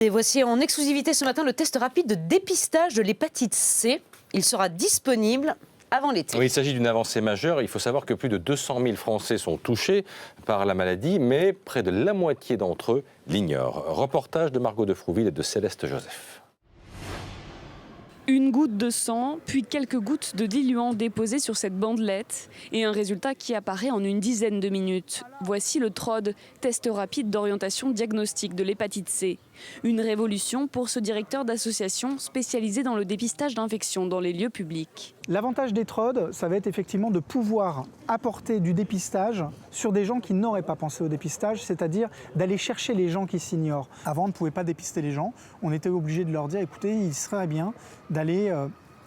Et voici en exclusivité ce matin le test rapide de dépistage de l'hépatite C. Il sera disponible avant l'été. Oui, il s'agit d'une avancée majeure. Il faut savoir que plus de 200 000 Français sont touchés par la maladie, mais près de la moitié d'entre eux l'ignorent. Reportage de Margot de Frouville et de Céleste Joseph. Une goutte de sang, puis quelques gouttes de diluant déposées sur cette bandelette et un résultat qui apparaît en une dizaine de minutes. Voici le TROD, test rapide d'orientation diagnostique de l'hépatite C. Une révolution pour ce directeur d'association spécialisé dans le dépistage d'infections dans les lieux publics. L'avantage des TROD, ça va être effectivement de pouvoir apporter du dépistage sur des gens qui n'auraient pas pensé au dépistage, c'est-à-dire d'aller chercher les gens qui s'ignorent. Avant, on ne pouvait pas dépister les gens, on était obligé de leur dire, écoutez, il serait bien d'aller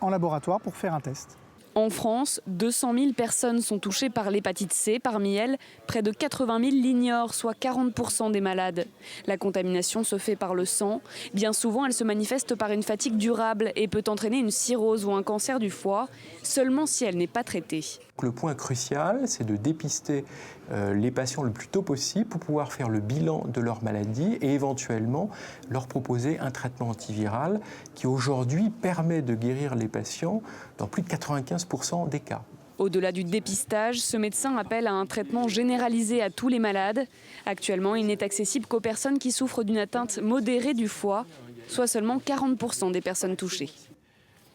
en laboratoire pour faire un test. En France, 200 000 personnes sont touchées par l'hépatite C. Parmi elles, près de 80 000 l'ignorent, soit 40% des malades. La contamination se fait par le sang. Bien souvent, elle se manifeste par une fatigue durable et peut entraîner une cirrhose ou un cancer du foie, seulement si elle n'est pas traitée. Le point crucial, c'est de dépister les patients le plus tôt possible pour pouvoir faire le bilan de leur maladie et éventuellement leur proposer un traitement antiviral qui aujourd'hui permet de guérir les patients dans plus de 95% des cas. Au-delà du dépistage, ce médecin appelle à un traitement généralisé à tous les malades. Actuellement, il n'est accessible qu'aux personnes qui souffrent d'une atteinte modérée du foie, soit seulement 40% des personnes touchées.